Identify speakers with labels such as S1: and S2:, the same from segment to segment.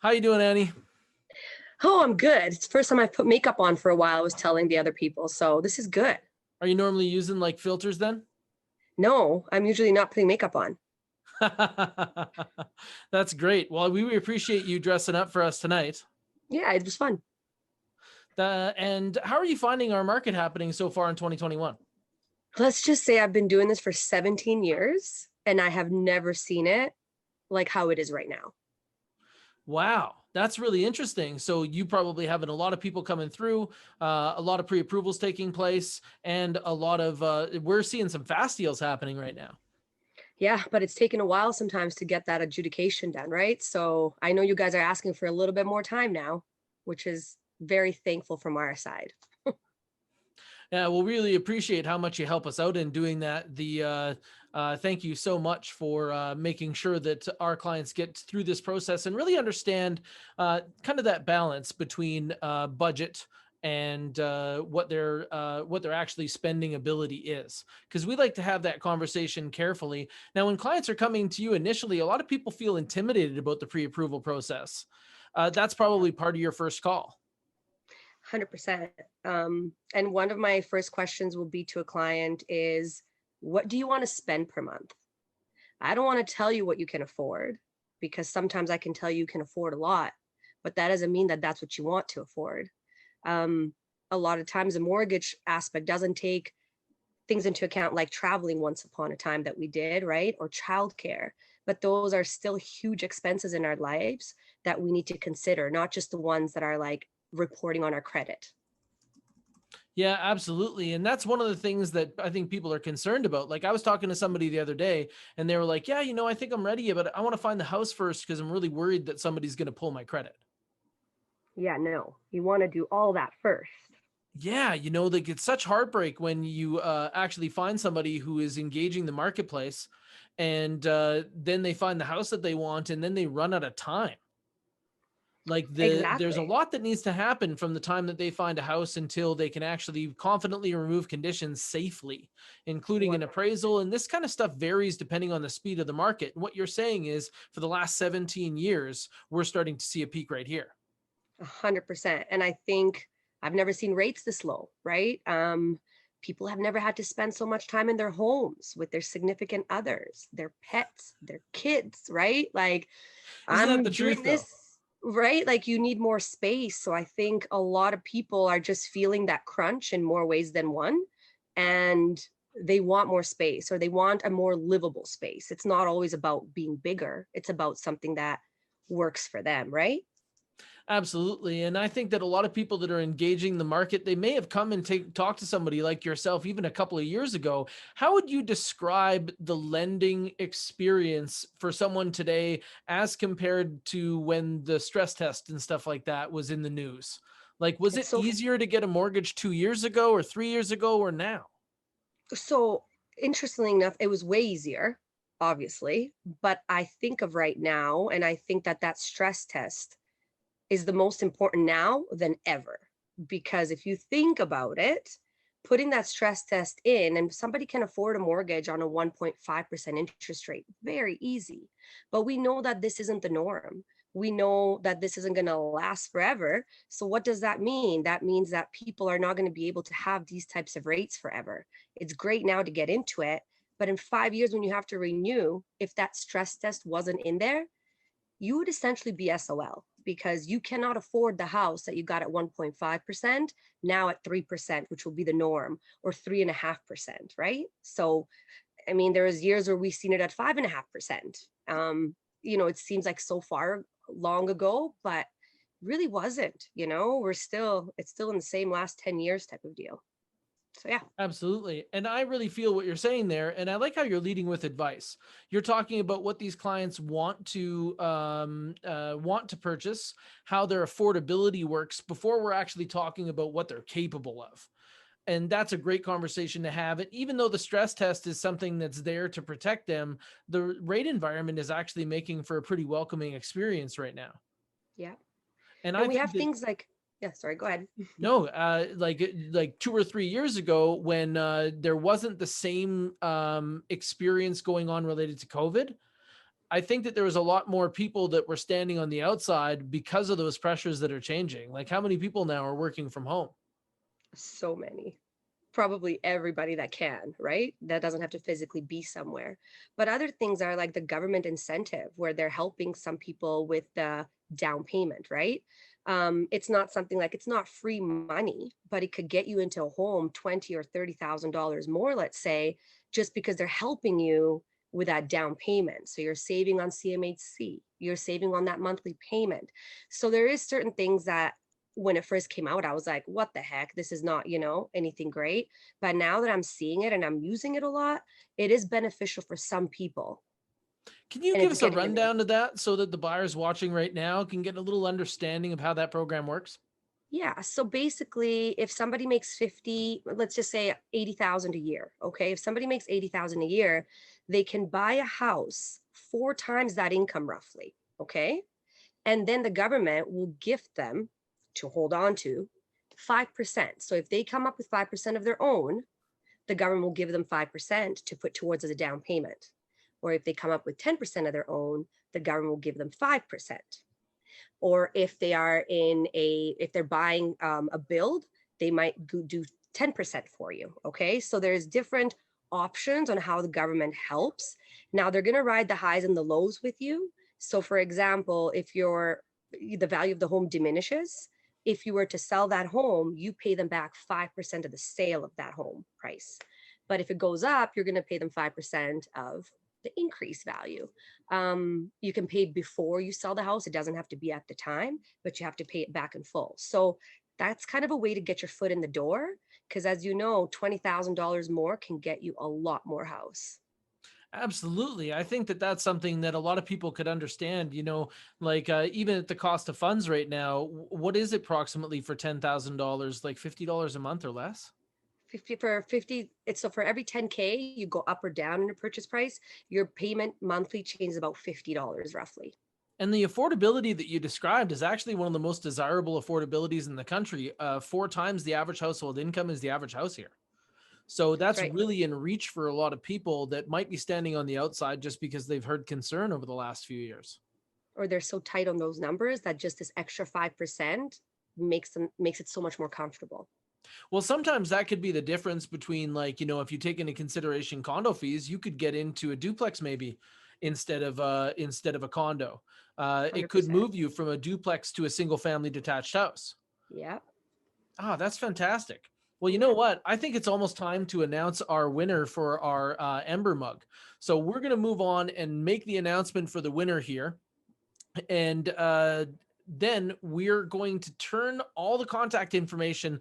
S1: How you doing, Annie?
S2: Oh, I'm good. It's the first time I've put makeup on for a while, I was telling the other people. So this is good.
S1: Are you normally using like filters then?
S2: No, I'm usually not putting makeup on.
S1: That's great. Well, we appreciate you dressing up for us tonight.
S2: Yeah, it was fun.
S1: And how are you finding our market happening so far in 2021?
S2: Let's just say I've been doing this for 17 years and I have never seen it like how it is right now.
S1: Wow, that's really interesting. So you probably having a lot of people coming through, a lot of pre-approvals taking place, and a lot of we're seeing some fast deals happening right now.
S2: Yeah, but it's taken a while sometimes to get that adjudication done, right? So I know you guys are asking for a little bit more time now, which is very thankful from our side.
S1: Yeah, we'll really appreciate how much you help us out in doing that. Thank you so much for making sure that our clients get through this process and really understand kind of that balance between budget and what their actually spending ability is, because we like to have that conversation carefully. Now, when clients are coming to you initially, a lot of people feel intimidated about the pre-approval process. That's probably part of your first call.
S2: 100%. And one of my first questions will be to a client is, what do you want to spend per month? I don't want to tell you what you can afford because sometimes I can tell you can afford a lot, but that doesn't mean that that's what you want to afford. Um, a lot of times the mortgage aspect doesn't take things into account like traveling once upon a time that we did, right? Or childcare. But those are still huge expenses in our lives that we need to consider, not just the ones that are like reporting on our credit.
S1: Yeah, absolutely. And that's one of the things that I think people are concerned about. Like I was talking to somebody the other day and they were like, yeah, I think I'm ready, but I want to find the house first because I'm really worried that somebody's going to pull my credit.
S2: Yeah, no, you want to do all that first.
S1: Yeah, like it's such heartbreak when you actually find somebody who is engaging the marketplace and then they find the house that they want and then they run out of time. Like there's a
S2: Exactly.
S1: lot that needs to happen from the time that they find a house until they can actually confidently remove conditions safely, including an
S2: 100%.
S1: appraisal. And this kind of stuff varies depending on the speed of the market. And what you're saying is for the last 17 years, we're starting to see a peak right here.
S2: 100%. And I think I've never seen rates this low, right? People have never had to spend so much time in their homes with their significant others, their pets, their kids, right? Like
S1: Isn't that the
S2: I'm doing
S1: truth though?
S2: this, right? Like you need more space. So I think a lot of people are just feeling that crunch in more ways than one. And they want more space or they want a more livable space. It's not always about being bigger, it's about something that works for them, right?
S1: Absolutely. And I think that a lot of people that are engaging the market, they may have come and talk to somebody like yourself even a couple of years ago. How would you describe the lending experience for someone today as compared to when the stress test and stuff like that was in the news? Like, was
S2: It's
S1: it
S2: so
S1: easier to get a mortgage 2 years ago or 3 years ago or now?
S2: so interestingly enough, it was way easier, obviously, but I think of right now, and I think that that stress test is the most important now than ever. Because if you think about it, putting that stress test in, and somebody can afford a mortgage on a 1.5% interest rate, very easy. But we know that this isn't the norm. We know that this isn't going to last forever. So, what does that mean? That means that people are not going to be able to have these types of rates forever. It's great now to get into it. But in 5 years, when you have to renew, if that stress test wasn't in there, you would essentially be SOL because you cannot afford the house that you got at 1.5% now at 3%, which will be the norm, or 3.5%, right? So, I mean, there was years where we've seen it at 5.5%. It seems like so far long ago, but really wasn't, it's still in the same last 10 years type of deal. So yeah.
S1: Absolutely. And I really feel what you're saying there. And I like how you're leading with advice. You're talking about what these clients want to purchase, how their affordability works before we're actually talking about what they're capable of. And that's a great conversation to have. And even though the stress test is something that's there to protect them, the rate environment is actually making for a pretty welcoming experience right now.
S2: Yeah.
S1: And
S2: And
S1: I
S2: we have
S1: think that
S2: things like, yeah, sorry, go ahead.
S1: no, like 2 or 3 years ago when there wasn't the same experience going on related to COVID. I think that there was a lot more people that were standing on the outside because of those pressures that are changing. Like, how many people now are working from home?
S2: So many. Probably everybody that can, right? That doesn't have to physically be somewhere. But other things are like the government incentive, where they're helping some people with the down payment, right? It's not something like it's not free money, but it could get you into a home 20 or $30,000 more, let's say, just because they're helping you with that down payment. So you're saving on CMHC, you're saving on that monthly payment. So there is certain things that when it first came out, I was like, what the heck? This is not, anything great. But now that I'm seeing it and I'm using it a lot, it is beneficial for some people
S1: Can you
S2: and
S1: give
S2: it's
S1: us a
S2: getting them in.
S1: rundown of that so that the buyers watching right now can get a little understanding of how that program works?
S2: Yeah. So basically, if somebody makes 50, let's just say 80,000 a year. Okay. If somebody makes 80,000 a year, they can buy a house 4 times that income roughly. Okay. And then the government will gift them to hold on to 5%. So if they come up with 5% of their own, the government will give them 5% to put towards as a down payment. Or if they come up with 10% of their own, the government will give them 5%. Or if if they're buying a build, they might do 10% for you. Okay. So there's different options on how the government helps. Now they're going to ride the highs and the lows with you. So for example, if the value of the home diminishes, if you were to sell that home, you pay them back 5% of the sale of that home price. But if it goes up, you're going to pay them 5% of the increased value. You can pay before you sell the house. It doesn't have to be at the time, but you have to pay it back in full. So that's kind of a way to get your foot in the door. Because as you know, $20,000 more can get you a lot more house.
S1: Absolutely. I think that that's something that a lot of people could understand, like even at the cost of funds right now, what is it approximately for $10,000, like $50 a month or less?
S2: 50 for 50, it's so for every 10K, you go up or down in a purchase price, your payment monthly changes about $50 roughly.
S1: And the affordability that you described is actually one of the most desirable affordabilities in the country. 4 times the average household income is the average house here. So
S2: That's
S1: that's
S2: right.
S1: really in reach for a lot of people that might be standing on the outside just because they've heard concern over the last few years.
S2: Or they're so tight on those numbers that just this extra 5% makes it so much more comfortable.
S1: Well, sometimes that could be the difference between, like, if you take into consideration condo fees, you could get into a duplex maybe instead of a condo. It could
S2: 100%.
S1: move you from a duplex to a single family detached house.
S2: Yeah.
S1: Ah, that's fantastic. Well, you know
S2: Yeah.
S1: what? I think it's almost time to announce our winner for our Ember mug. So we're going to move on and make the announcement for the winner here. And then we're going to turn all the contact information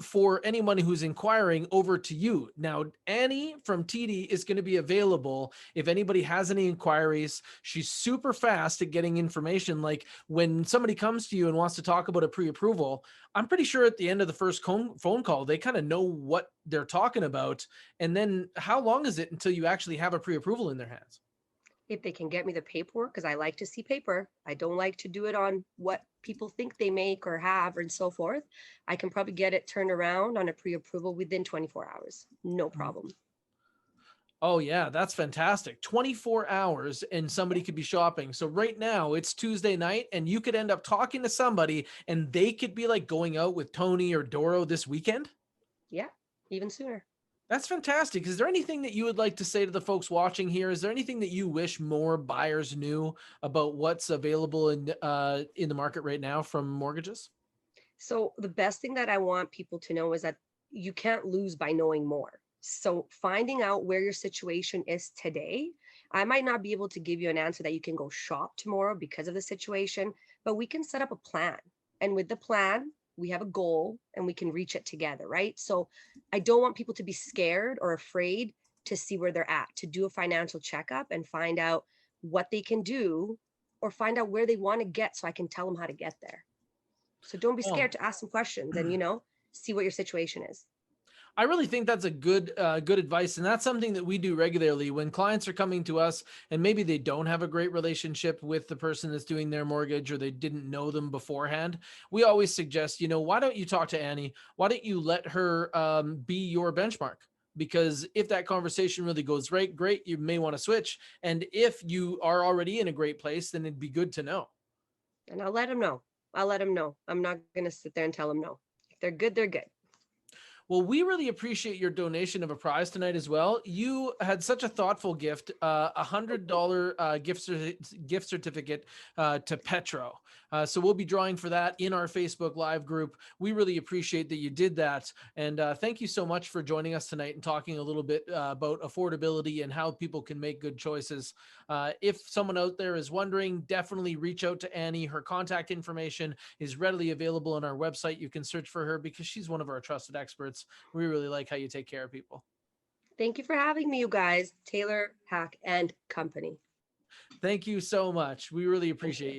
S1: for anyone who's inquiring over to you. Now, Annie from TD is going to be available if anybody has any inquiries. She's super fast at getting information. Like when somebody comes to you and wants to talk about a pre-approval, I'm pretty sure at the end of the first phone call, they kind of know what they're talking about. And then how long is it until you actually have a pre-approval in their hands?
S2: If they can get me the paperwork, because I like to see paper, I don't like to do it on what people think they make or have and so forth. I can probably get it turned around on a pre-approval within 24 hours. No problem.
S1: Oh yeah, that's fantastic. 24 hours and
S2: Yeah.
S1: somebody could be shopping. So right now it's Tuesday night and you could end up talking to somebody and they could be like going out with Tony or Doro this weekend.
S2: Yeah. Even sooner.
S1: That's fantastic. Is there anything that you would like to say to the folks watching here? Is there anything that you wish more buyers knew about what's available in the market right now from mortgages?
S2: So the best thing that I want people to know is that you can't lose by knowing more. So finding out where your situation is today, I might not be able to give you an answer that you can go shop tomorrow because of the situation, but we can set up a plan. And with the plan, we have a goal and we can reach it together, right? So I don't want people to be scared or afraid to see where they're at, to do a financial checkup and find out what they can do or find out where they want to get so I can tell them how to get there. So don't be
S1: Oh,
S2: scared to ask some questions and, see what your situation is.
S1: I really think that's a good advice, and that's something that we do regularly when clients are coming to us and maybe they don't have a great relationship with the person that's doing their mortgage or they didn't know them beforehand. We always suggest, why don't you talk to Annie? Why don't you let her be your benchmark? because if that conversation really goes right, great, you may want to switch. And if you are already in a great place, then it'd be good to know.
S2: And I'll let them know. I'll let them know. I'm not going to sit there and tell them no. If they're good, they're good.
S1: Well, we really appreciate your donation of a prize tonight as well. You had such a thoughtful gift, $100 gift certificate to Petro. So we'll be drawing for that in our Facebook Live group. We really appreciate that you did that, and thank you so much for joining us tonight and talking a little bit about affordability and how people can make good choices. If someone out there is wondering, definitely reach out to Annie. Her contact information is readily available on our website. You can search for her because she's one of our trusted experts. We really like how you take care of people.
S2: Thank you for having me, you guys. Taylor, Hack, and Company.
S1: Thank you so much. We really
S2: Thank
S1: appreciate
S2: you.
S1: you.